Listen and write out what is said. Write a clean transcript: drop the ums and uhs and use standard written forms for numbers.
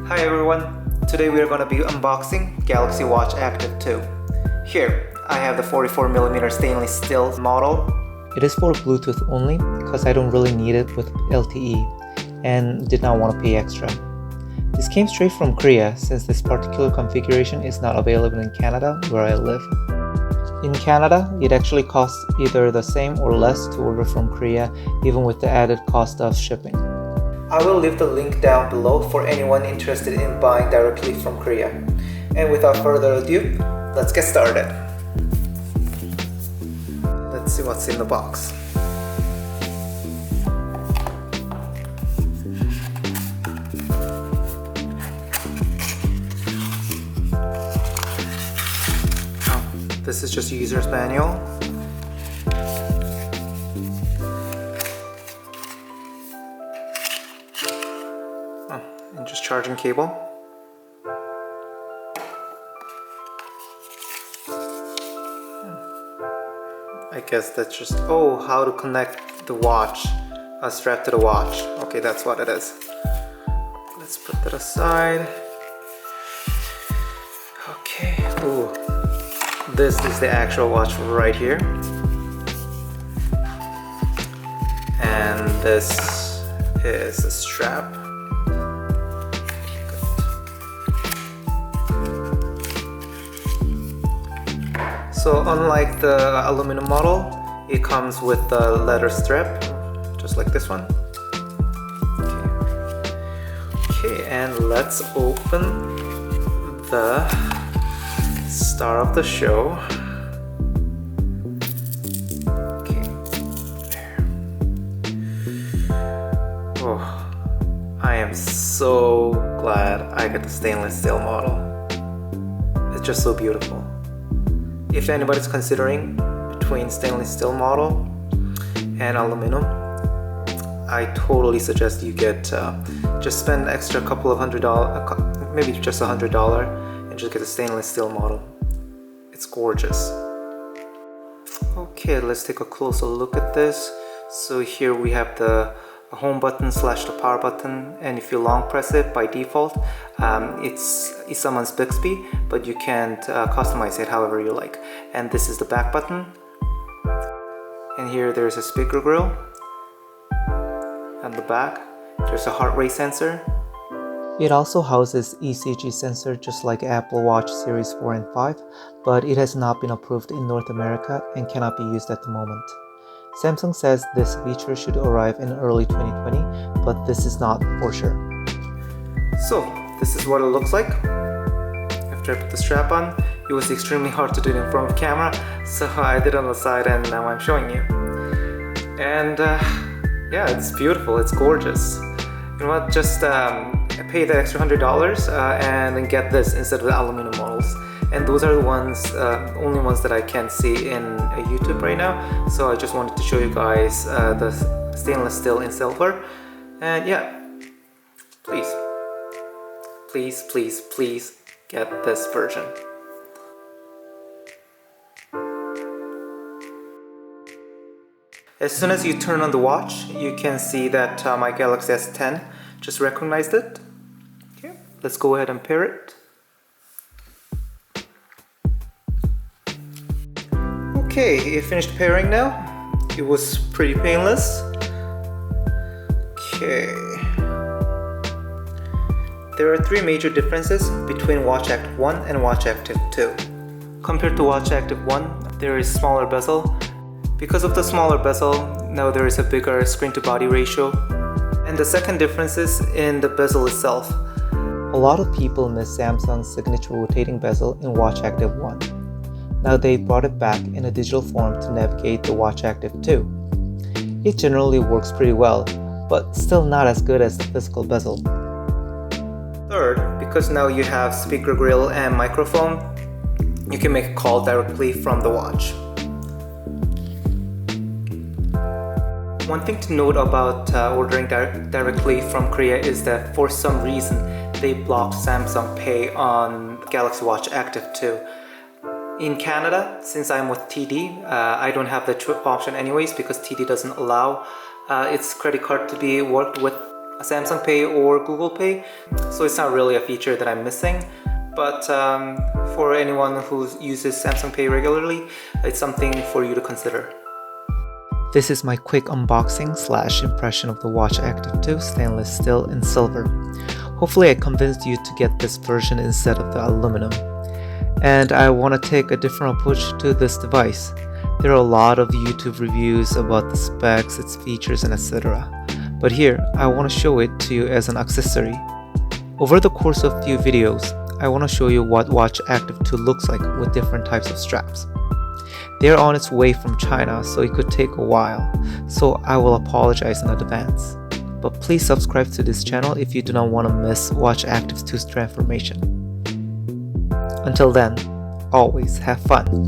Hi everyone, today we are going to be unboxing Galaxy Watch Active 2. Here, I have the 44mm stainless steel model. It is for Bluetooth only because I don't really need it with LTE and did not want to pay extra. This came straight from Korea since this particular configuration is not available in Canada where I live. In Canada, it actually costs either the same or less to order from Korea, even with the added cost of shipping. I will leave the link down below for anyone interested in buying directly from Korea. And without further ado, let's get started. Let's see what's in the box. This is just a user's manual. And just charging cable. I guess that's just, how to connect the watch, a strap to the watch. Okay, that's what it is. Let's put that aside. Okay, ooh. This is the actual watch right here. And this is the strap. So unlike the aluminum model, it comes with a leather strap, just like this one. Okay, and let's open the star of the show. Okay, there. Oh, I am so glad I got the stainless steel model. It's just so beautiful. If anybody's considering between stainless steel model and aluminum, I totally suggest you get just spend an extra couple of $100, maybe just $100, and just get a stainless steel model. It's gorgeous. Okay, let's take a closer look at this. So here we have the home button / the power button, and if you long press it by default, it summons Bixby, but you can't customize it however you like. And this is the back button, and here there's a speaker grill. On the back there's a heart rate sensor. It also houses ECG sensor just like Apple Watch Series 4 and 5, but it has not been approved in North America and cannot be used at the moment. Samsung says this feature should arrive in early 2020, but this is not for sure. So this is what it looks like after I put the strap on. It was extremely hard to do it in front of the camera, so I did it on the side and now I'm showing you. And yeah, it's beautiful, it's gorgeous. You know what, just pay the extra $100 and then get this instead of the aluminum models. And those are the ones, only ones that I can see in YouTube right now. So I just wanted to show you guys the stainless steel in silver. And yeah, please get this version. As soon as you turn on the watch, you can see that my Galaxy S10 just recognized it. Okay, let's go ahead and pair it. Okay, it finished pairing now. It was pretty painless. Okay. There are three major differences between Watch Active 1 and Watch Active 2. Compared to Watch Active 1, there is smaller bezel. Because of the smaller bezel, now there is a bigger screen-to-body ratio. And the second difference is in the bezel itself. A lot of people miss Samsung's signature rotating bezel in Watch Active 1. Now they brought it back in a digital form to navigate the Watch Active 2. It generally works pretty well, but still not as good as the physical bezel. Third, because now you have speaker grill and microphone, you can make a call directly from the watch. One thing to note about ordering directly from Korea is that for some reason they blocked Samsung Pay on Galaxy Watch Active 2. In Canada, since I'm with TD, I don't have the option anyways because TD doesn't allow its credit card to be worked with Samsung Pay or Google Pay, so it's not really a feature that I'm missing. But for anyone who uses Samsung Pay regularly, it's something for you to consider. This is my quick unboxing / impression of the Watch Active 2 stainless steel in silver. Hopefully I convinced you to get this version instead of the aluminum. And I want to take a different approach to this device. There are a lot of YouTube reviews about the specs, its features, and etc. But here, I want to show it to you as an accessory. Over the course of few videos, I want to show you what Watch Active 2 looks like with different types of straps. They are on its way from China, so it could take a while, so I will apologize in advance. But please subscribe to this channel if you do not want to miss Watch Active 2's transformation. Until then, always have fun.